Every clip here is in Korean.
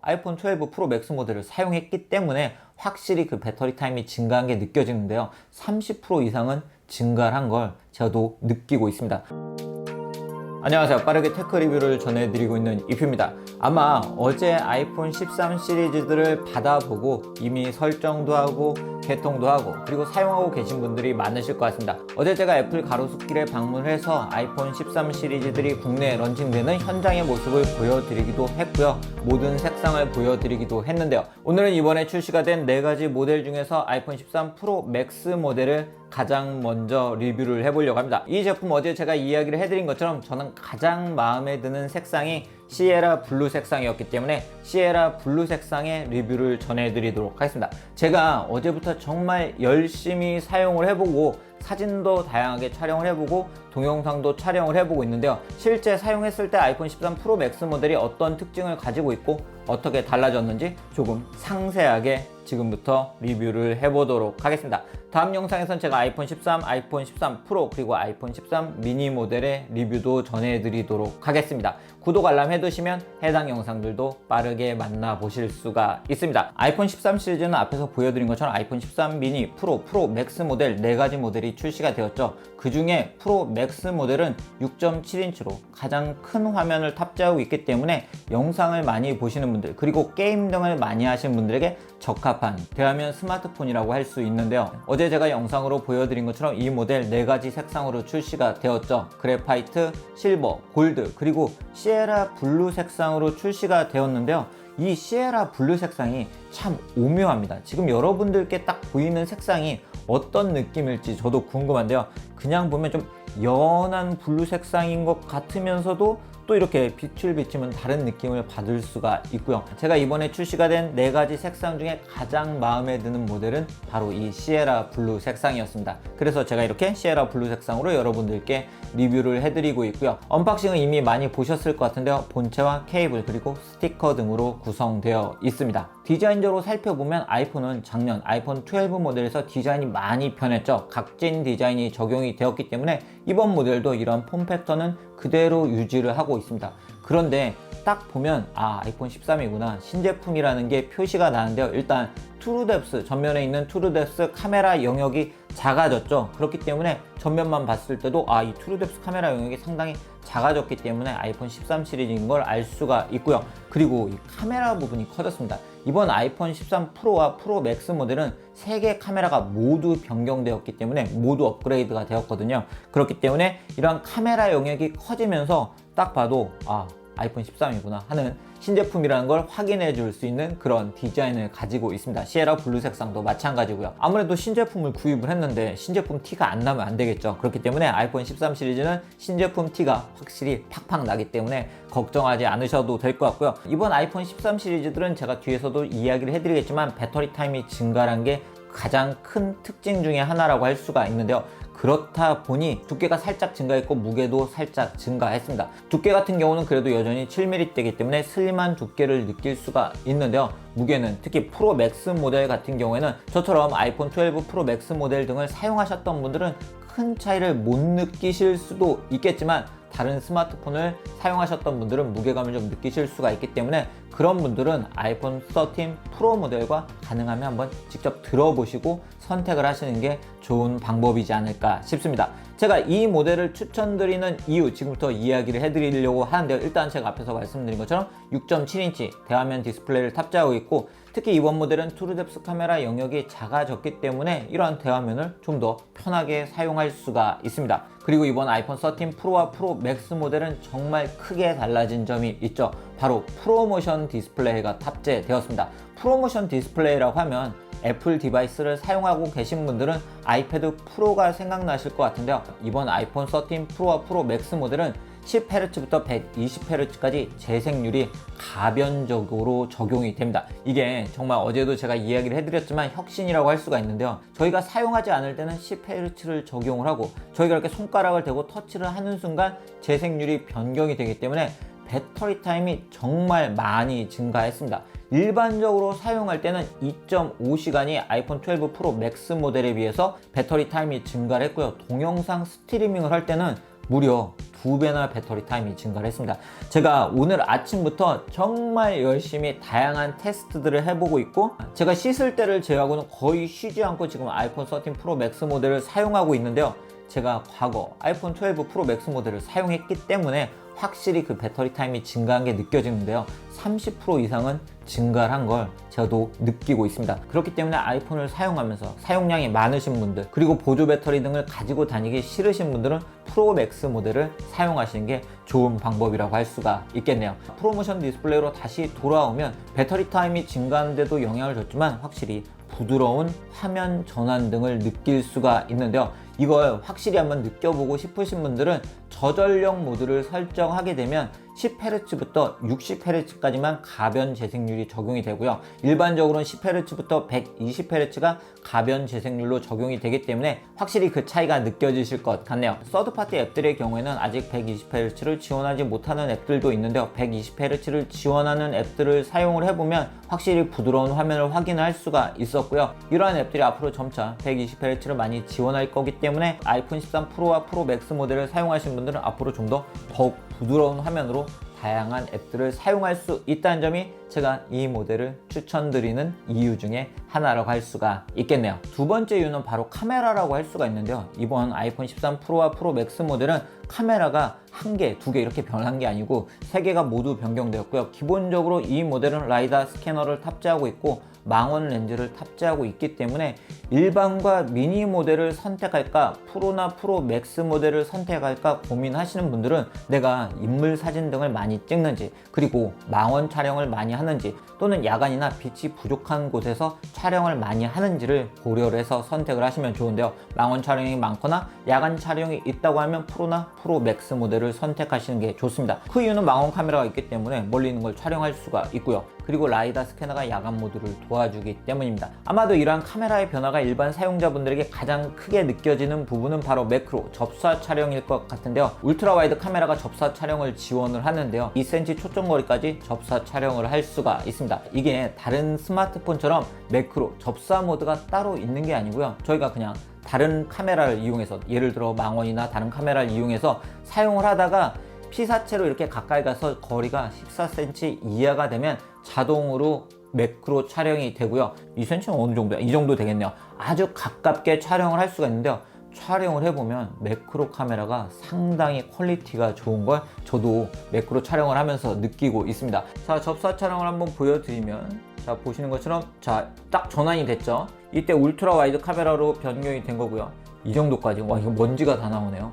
아이폰 12 프로 맥스 모델을 사용했기 때문에 확실히 그 배터리 타임이 증가한 게 느껴지는데요. 30% 이상은 증가를 한 걸 저도 느끼고 있습니다. 안녕하세요. 빠르게 테크 리뷰를 전해드리고 있는 이프입니다. 아마 어제 아이폰 13 시리즈들을 받아보고 이미 설정도 하고 개통도 하고 그리고 사용하고 계신 분들이 많으실 것 같습니다. 어제 제가 애플 가로수길에 방문을 해서 아이폰 13 시리즈들이 국내에 런칭되는 현장의 모습을 보여드리기도 했고요. 모든 색상을 보여드리기도 했는데요. 오늘은 이번에 출시가 된 4가지 모델 중에서 아이폰 13 프로 맥스 모델을 가장 먼저 리뷰를 해보려고 합니다. 이 제품 어제 제가 이야기를 해드린 것처럼 저는 가장 마음에 드는 색상이 시에라 블루 색상이었기 때문에 시에라 블루 색상의 리뷰를 전해드리도록 하겠습니다. 제가 어제부터 정말 열심히 사용을 해보고 사진도 다양하게 촬영을 해보고 동영상도 촬영을 해보고 있는데요. 실제 사용했을 때 아이폰 13 프로 맥스 모델이 어떤 특징을 가지고 있고 어떻게 달라졌는지 조금 상세하게 지금부터 리뷰를 해보도록 하겠습니다. 다음 영상에선 제가 아이폰 13, 아이폰 13 프로 그리고 아이폰 13 미니 모델의 리뷰도 전해드리도록 하겠습니다. 구독 알람 해두시면 해당 영상들도 빠르게 만나보실 수가 있습니다. 아이폰 13 시리즈는 앞에서 보여드린 것처럼 아이폰 13 미니, 프로, 프로 맥스 모델 4가지 모델이 출시가 되었죠. 그 중에 프로 맥스 모델은 6.7인치로 가장 큰 화면을 탑재하고 있기 때문에 영상을 많이 보시는 분들 그리고 게임 등을 많이 하시는 분들에게 적합한 대화면 스마트폰이라고 할 수 있는데요. 어제 제가 영상으로 보여드린 것처럼 이 모델 4가지 색상으로 출시가 되었죠. 그래파이트, 실버, 골드 그리고 시에라 블루 색상으로 출시가 되었는데요. 이 시에라 블루 색상이 참 오묘합니다. 지금 여러분들께 딱 보이는 색상이 어떤 느낌일지 저도 궁금한데요. 그냥 보면 좀 연한 블루 색상인 것 같으면서도 또 이렇게 빛을 비치면 다른 느낌을 받을 수가 있고요. 제가 이번에 출시가 된 4가지 색상 중에 가장 마음에 드는 모델은 바로 이 시에라 블루 색상이었습니다. 그래서 제가 이렇게 시에라 블루 색상으로 여러분들께 리뷰를 해드리고 있고요. 언박싱은 이미 많이 보셨을 것 같은데요. 본체와 케이블 그리고 스티커 등으로 구성되어 있습니다. 디자인적으로 살펴보면 아이폰은 작년 아이폰 12 모델에서 디자인이 많이 변했죠. 각진 디자인이 적용이 되었기 때문에 이번 모델도 이런 폼 팩터는 그대로 유지를 하고 있습니다. 그런데 딱 보면 아이폰 13이구나 신제품이라는 게 표시가 나는데요. 일단 투루뎁스 전면에 있는 투루뎁스 카메라 영역이 작아졌죠. 그렇기 때문에 전면만 봤을 때도 이 투루뎁스 카메라 영역이 상당히 작아졌기 때문에 아이폰 13 시리즈인 걸 알 수가 있고요. 그리고 이 카메라 부분이 커졌습니다. 이번 아이폰 13 프로와 프로 맥스 모델은 3개 카메라가 모두 변경되었기 때문에 모두 업그레이드가 되었거든요. 그렇기 때문에 이런 카메라 영역이 커지면서 딱 봐도 아이폰 13이구나 하는 신제품이라는 걸 확인해 줄 수 있는 그런 디자인을 가지고 있습니다. 시에라 블루 색상도 마찬가지고요. 아무래도 신제품을 구입을 했는데 신제품 티가 안 나면 안 되겠죠. 그렇기 때문에 아이폰 13 시리즈는 신제품 티가 확실히 팍팍 나기 때문에 걱정하지 않으셔도 될 것 같고요. 이번 아이폰 13 시리즈들은 제가 뒤에서도 이야기를 해드리겠지만 배터리 타임이 증가한 게 가장 큰 특징 중에 하나라고 할 수가 있는데요. 그렇다 보니 두께가 살짝 증가했고 무게도 살짝 증가했습니다. 두께 같은 경우는 그래도 여전히 7mm대이기 때문에 슬림한 두께를 느낄 수가 있는데요. 무게는 특히 프로 맥스 모델 같은 경우에는 저처럼 아이폰 12 프로 맥스 모델 등을 사용하셨던 분들은 큰 차이를 못 느끼실 수도 있겠지만 다른 스마트폰을 사용하셨던 분들은 무게감을 좀 느끼실 수가 있기 때문에 그런 분들은 아이폰 13 프로 모델과 가능하면 한번 직접 들어보시고 선택을 하시는 게 좋은 방법이지 않을까 싶습니다. 제가 이 모델을 추천드리는 이유 지금부터 이야기를 해드리려고 하는데요. 일단 제가 앞에서 말씀드린 것처럼 6.7인치 대화면 디스플레이를 탑재하고 있고 특히 이번 모델은 투루뎁스 카메라 영역이 작아졌기 때문에 이러한 대화면을 좀 더 편하게 사용할 수가 있습니다. 그리고 이번 아이폰 13 프로와 프로 맥스 모델은 정말 크게 달라진 점이 있죠. 바로 프로모션 디스플레이가 탑재되었습니다. 프로모션 디스플레이라고 하면 애플 디바이스를 사용하고 계신 분들은 아이패드 프로가 생각나실 것 같은데요. 이번 아이폰 13 프로와 프로 맥스 모델은 10Hz부터 120Hz까지 재생률이 가변적으로 적용이 됩니다. 이게 정말 어제도 제가 이야기를 해드렸지만 혁신이라고 할 수가 있는데요. 저희가 사용하지 않을 때는 10Hz를 적용을 하고 저희가 이렇게 손가락을 대고 터치를 하는 순간 재생률이 변경이 되기 때문에 배터리 타임이 정말 많이 증가했습니다. 일반적으로 사용할 때는 2.5시간이 아이폰 12 프로 맥스 모델에 비해서 배터리 타임이 증가를 했고요. 동영상 스트리밍을 할 때는 무려 2배나 배터리 타임이 증가를 했습니다. 제가 오늘 아침부터 정말 열심히 다양한 테스트들을 해보고 있고, 제가 씻을 때를 제외하고는 거의 쉬지 않고 지금 아이폰 13 프로 맥스 모델을 사용하고 있는데요. 제가 과거 아이폰 12 프로 맥스 모델을 사용했기 때문에 확실히 그 배터리 타임이 증가한 게 느껴지는데요. 30% 이상은 증가를 한 걸 저도 느끼고 있습니다. 그렇기 때문에 아이폰을 사용하면서 사용량이 많으신 분들, 그리고 보조 배터리 등을 가지고 다니기 싫으신 분들은 프로 맥스 모델을 사용하시는 게 좋은 방법이라고 할 수가 있겠네요. 프로모션 디스플레이로 다시 돌아오면 배터리 타임이 증가하는 데도 영향을 줬지만 확실히 부드러운 화면 전환 등을 느낄 수가 있는데요. 이걸 확실히 한번 느껴보고 싶으신 분들은 저전력 모드를 설정하게 되면 10Hz부터 60Hz까지만 가변 재생률이 적용이 되고요. 일반적으로는 10Hz부터 120Hz가 가변 재생률로 적용이 되기 때문에 확실히 그 차이가 느껴지실 것 같네요. 서드파티 앱들의 경우에는 아직 120Hz를 지원하지 못하는 앱들도 있는데요. 120Hz를 지원하는 앱들을 사용을 해보면 확실히 부드러운 화면을 확인할 수가 있었고요. 이러한 앱들이 앞으로 점차 120Hz를 많이 지원할 거기 때문에 아이폰 13 프로와 프로 맥스 모델을 사용하신 분들은 앞으로 좀 더욱 부드러운 화면으로 다양한 앱들을 사용할 수 있다는 점이 제가 이 모델을 추천드리는 이유 중에 하나라고 할 수가 있겠네요. 두 번째 이유는 바로 카메라라고 할 수가 있는데요. 이번 아이폰 13 프로와 프로 맥스 모델은 카메라가 한 개, 두 개 이렇게 변한 게 아니고 세 개가 모두 변경되었고요. 기본적으로 이 모델은 라이다 스캐너를 탑재하고 있고 망원 렌즈를 탑재하고 있기 때문에 일반과 미니 모델을 선택할까, 프로나 프로 맥스 모델을 선택할까 고민하시는 분들은 내가 인물 사진 등을 많이 찍는지, 그리고 망원 촬영을 많이 하는지, 또는 야간이나 빛이 부족한 곳에서 촬영을 많이 하는지를 고려를 해서 선택을 하시면 좋은데요. 망원 촬영이 많거나 야간 촬영이 있다고 하면 프로나 프로 맥스 모델을 선택하시는 게 좋습니다. 그 이유는 망원 카메라가 있기 때문에 멀리 있는 걸 촬영할 수가 있고요. 그리고 라이다 스캐너가 야간 모드를 도와주기 때문입니다. 아마도 이러한 카메라의 변화가 일반 사용자분들에게 가장 크게 느껴지는 부분은 바로 매크로 접사 촬영일 것 같은데요. 울트라 와이드 카메라가 접사 촬영을 지원을 하는데요. 2cm 초점거리까지 접사 촬영을 할 수가 있습니다. 이게 다른 스마트폰처럼 매크로 접사 모드가 따로 있는 게 아니고요. 저희가 그냥 다른 카메라를 이용해서, 예를 들어 망원이나 다른 카메라를 이용해서 사용을 하다가 피사체로 이렇게 가까이 가서 거리가 14cm 이하가 되면 자동으로 매크로 촬영이 되고요. 2cm는 어느 정도야? 이 정도 되겠네요. 아주 가깝게 촬영을 할 수가 있는데요. 촬영을 해보면 매크로 카메라가 상당히 퀄리티가 좋은 걸 저도 매크로 촬영을 하면서 느끼고 있습니다. 자, 접사 촬영을 한번 보여드리면, 자, 보시는 것처럼 자, 딱 전환이 됐죠. 이때 울트라 와이드 카메라로 변경이 된 거고요. 이 정도까지. 와, 이거 먼지가 다 나오네요.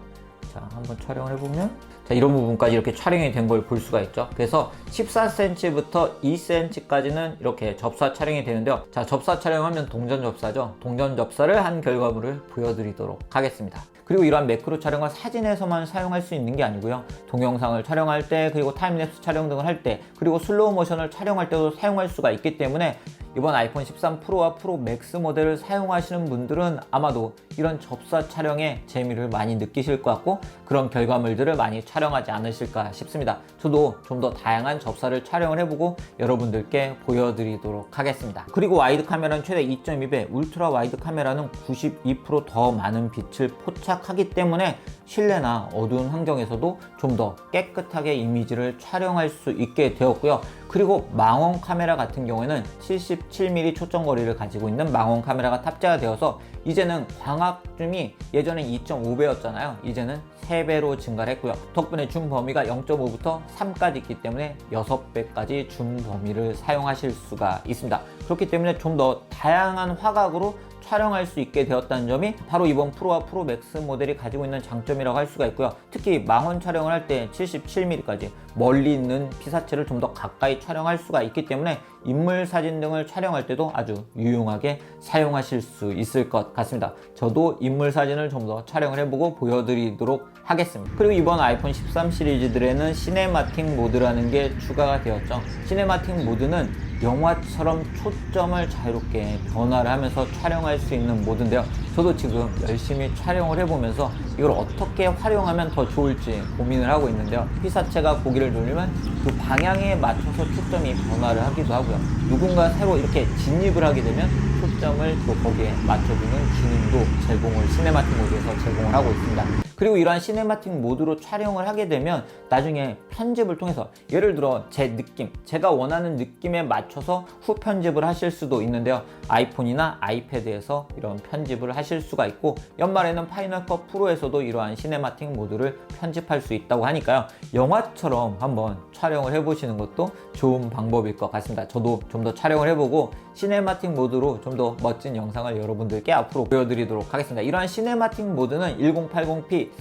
자, 한번 촬영을 해보면, 자, 이런 부분까지 이렇게 촬영이 된 걸 볼 수가 있죠. 그래서 14cm부터 2cm까지는 이렇게 접사 촬영이 되는데요. 자, 접사 촬영하면 동전 접사죠. 동전 접사를 한 결과물을 보여드리도록 하겠습니다. 그리고 이러한 매크로 촬영은 사진에서만 사용할 수 있는 게 아니고요. 동영상을 촬영할 때, 그리고 타임랩스 촬영 등을 할 때, 그리고 슬로우 모션을 촬영할 때도 사용할 수가 있기 때문에 이번 아이폰 13 프로와 프로 맥스 모델을 사용하시는 분들은 아마도 이런 접사 촬영에 재미를 많이 느끼실 것 같고 그런 결과물들을 많이 촬영하지 않으실까 싶습니다. 저도 좀 더 다양한 접사를 촬영을 해보고 여러분들께 보여드리도록 하겠습니다. 그리고 와이드 카메라는 최대 2.2배, 울트라 와이드 카메라는 92% 더 많은 빛을 포착하기 때문에 실내나 어두운 환경에서도 좀 더 깨끗하게 이미지를 촬영할 수 있게 되었고요. 그리고 망원 카메라 같은 경우에는 77mm 초점거리를 가지고 있는 망원 카메라가 탑재가 되어서 이제는 광학줌이 예전엔 2.5배였잖아요. 이제는 3배로 증가를 했고요. 덕분에 줌 범위가 0.5부터 3까지 있기 때문에 6배까지 줌 범위를 사용하실 수가 있습니다. 그렇기 때문에 좀 더 다양한 화각으로 촬영할 수 있게 되었다는 점이 바로 이번 프로와 프로 맥스 모델이 가지고 있는 장점이라고 할 수가 있고요. 특히 망원 촬영을 할 때 77mm까지 멀리 있는 피사체를 좀 더 가까이 촬영할 수가 있기 때문에 인물 사진 등을 촬영할 때도 아주 유용하게 사용하실 수 있을 것 같습니다. 저도 인물 사진을 좀 더 촬영을 해보고 보여드리도록 하겠습니다. 그리고 이번 아이폰 13 시리즈들에는 시네마틱 모드라는 게 추가가 되었죠. 시네마틱 모드는 영화처럼 초점을 자유롭게 변화를 하면서 촬영할 수 있는 모드인데요. 저도 지금 열심히 촬영을 해보면서 이걸 어떻게 활용하면 더 좋을지 고민을 하고 있는데요. 피사체가 고기를 누르면 그 방향에 맞춰서 초점이 변화를 하기도 하고요. 누군가 새로 이렇게 진입을 하게 되면 초점을 또 거기에 맞춰주는 기능도 제공을 시네마틱 모드에서 제공을 하고 있습니다. 그리고 이러한 시네마틱 모드로 촬영을 하게 되면 나중에 편집을 통해서 예를 들어 제 느낌, 제가 원하는 느낌에 맞춰서 후 편집을 하실 수도 있는데요. 아이폰이나 아이패드에서 이런 편집을 하실 수가 있고, 연말에는 파이널 컷 프로에서도 이러한 시네마틱 모드를 편집할 수 있다고 하니까요. 영화처럼 한번 촬영을 해보시는 것도 좋은 방법일 것 같습니다. 저도 좀 더 촬영을 해보고 시네마틱 모드로 좀 더 멋진 영상을 여러분들께 앞으로 보여드리도록 하겠습니다. 이러한 시네마틱 모드는 1080p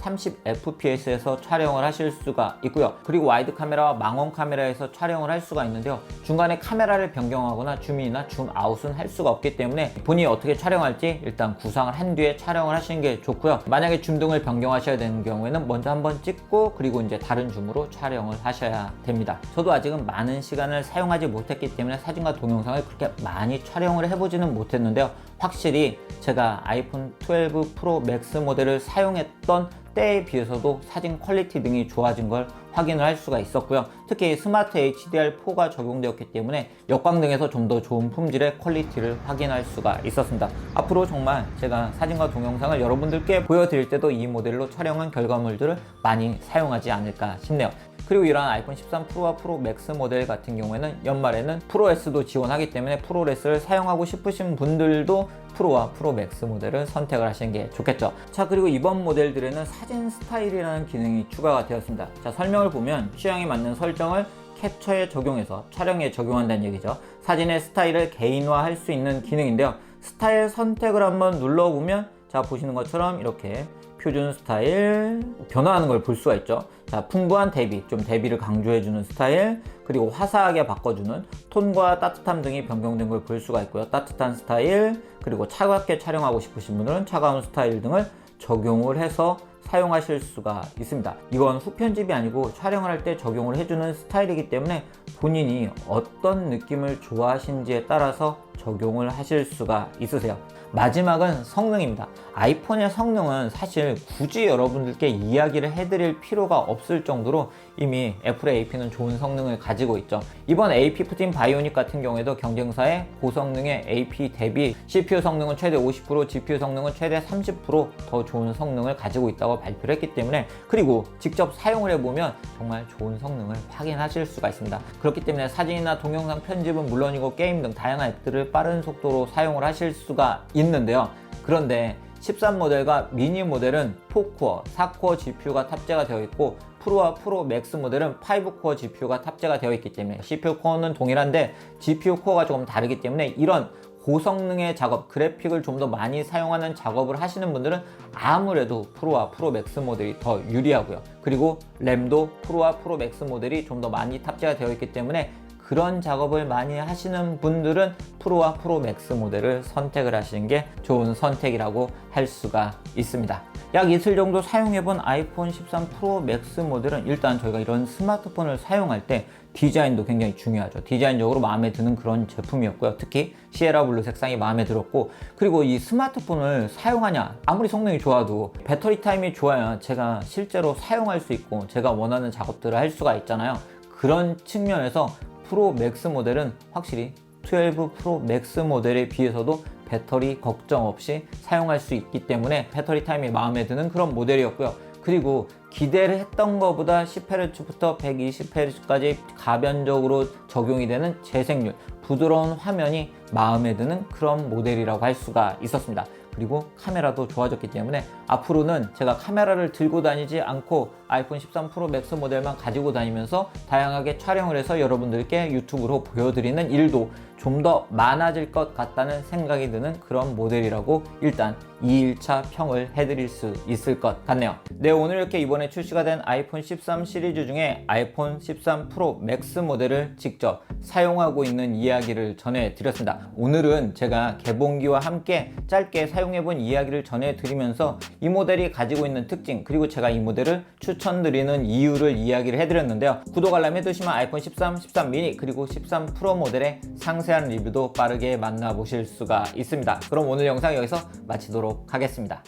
30fps에서 촬영을 하실 수가 있고요. 그리고 와이드 카메라와 망원 카메라에서 촬영을 할 수가 있는데요. 중간에 카메라를 변경하거나 줌인이나 줌아웃은 할 수가 없기 때문에 본인이 어떻게 촬영할지 일단 구상을 한 뒤에 촬영을 하시는 게 좋고요. 만약에 줌 등을 변경하셔야 되는 경우에는 먼저 한번 찍고 그리고 이제 다른 줌으로 촬영을 하셔야 됩니다. 저도 아직은 많은 시간을 사용하지 못했기 때문에 사진과 동영상을 그렇게 많이 촬영을 해보지는 못했는데요. 확실히 제가 아이폰 12 프로 맥스 모델을 사용했던 때에 비해서도 사진 퀄리티 등이 좋아진 걸 확인을 할 수가 있었고요. 특히 스마트 HDR4가 적용되었기 때문에 역광등에서 좀 더 좋은 품질의 퀄리티를 확인할 수가 있었습니다. 앞으로 정말 제가 사진과 동영상을 여러분들께 보여드릴 때도 이 모델로 촬영한 결과물들을 많이 사용하지 않을까 싶네요. 그리고 이러한 아이폰 13 프로와 프로 맥스 모델 같은 경우에는 연말에는 프로S도 지원하기 때문에 프로레스를 사용하고 싶으신 분들도 프로와 프로 맥스 모델을 선택을 하시는 게 좋겠죠. 자, 그리고 이번 모델들에는 사진 스타일이라는 기능이 추가가 되었습니다. 자, 설명을 보면 취향에 맞는 설정을 캡처에 적용해서 촬영에 적용한다는 얘기죠. 사진의 스타일을 개인화할 수 있는 기능인데요. 스타일 선택을 한번 눌러보면 자, 보시는 것처럼 이렇게 표준 스타일 변화하는 걸 볼 수가 있죠. 자, 풍부한 대비, 좀 대비를 강조해주는 스타일, 그리고 화사하게 바꿔주는 톤과 따뜻함 등이 변경된 걸 볼 수가 있고요. 따뜻한 스타일, 그리고 차갑게 촬영하고 싶으신 분들은 차가운 스타일 등을 적용을 해서 사용하실 수가 있습니다. 이건 후편집이 아니고 촬영을 할 때 적용을 해주는 스타일이기 때문에 본인이 어떤 느낌을 좋아하시는지에 따라서 적용을 하실 수가 있으세요. 마지막은 성능입니다. 아이폰의 성능은 사실 굳이 여러분들께 이야기를 해드릴 필요가 없을 정도로 이미 애플의 AP는 좋은 성능을 가지고 있죠. 이번 A15 바이오닉 같은 경우에도 경쟁사의 고성능의 AP 대비 CPU 성능은 최대 50%, GPU 성능은 최대 30%더 좋은 성능을 가지고 있다고 발표를 했기 때문에, 그리고 직접 사용을 해보면 정말 좋은 성능을 확인하실 수가 있습니다. 그렇기 때문에 사진이나 동영상 편집은 물론이고 게임 등 다양한 앱들을 빠른 속도로 사용을 하실 수가 있는데요. 그런데 13 모델과 미니 모델은 4코어, 4코어 GPU가 탑재가 되어 있고 프로와 프로 맥스 모델은 5코어 GPU가 탑재가 되어 있기 때문에 CPU 코어는 동일한데 GPU 코어가 조금 다르기 때문에 이런 고성능의 작업, 그래픽을 좀 더 많이 사용하는 작업을 하시는 분들은 아무래도 프로와 프로 맥스 모델이 더 유리하고요. 그리고 램도 프로와 프로 맥스 모델이 좀 더 많이 탑재가 되어 있기 때문에 그런 작업을 많이 하시는 분들은 프로와 프로 맥스 모델을 선택을 하시는 게 좋은 선택이라고 할 수가 있습니다. 약 이틀 정도 사용해본 아이폰 13 프로 맥스 모델은 일단 저희가 이런 스마트폰을 사용할 때 디자인도 굉장히 중요하죠. 디자인적으로 마음에 드는 그런 제품이었고요. 특히 시에라 블루 색상이 마음에 들었고, 그리고 이 스마트폰을 사용하냐, 아무리 성능이 좋아도 배터리 타임이 좋아야 제가 실제로 사용할 수 있고 제가 원하는 작업들을 할 수가 있잖아요. 그런 측면에서 프로 맥스 모델은 확실히 12 프로 맥스 모델에 비해서도 배터리 걱정 없이 사용할 수 있기 때문에 배터리 타임이 마음에 드는 그런 모델이었고요. 그리고 기대를 했던 것보다 10Hz부터 120Hz까지 가변적으로 적용이 되는 재생률, 부드러운 화면이 마음에 드는 그런 모델이라고 할 수가 있었습니다. 그리고 카메라도 좋아졌기 때문에 앞으로는 제가 카메라를 들고 다니지 않고 아이폰 13 프로 맥스 모델만 가지고 다니면서 다양하게 촬영을 해서 여러분들께 유튜브로 보여드리는 일도 좀 더 많아질 것 같다는 생각이 드는 그런 모델이라고 일단 2일차 평을 해드릴 수 있을 것 같네요. 네, 오늘 이렇게 이번에 출시가 된 아이폰 13 시리즈 중에 아이폰 13 프로 맥스 모델을 직접 사용하고 있는 이야기를 전해드렸습니다. 오늘은 제가 개봉기와 함께 짧게 사용해본 이야기를 전해드리면서 이 모델이 가지고 있는 특징, 그리고 제가 이 모델을 추천드리는 이유를 이야기를 해드렸는데요. 구독 알람 해두시면 아이폰 13, 13 미니 그리고 13 프로 모델의 상세한 리뷰도 빠르게 만나보실 수가 있습니다. 그럼 오늘 영상 여기서 마치도록 하겠습니다.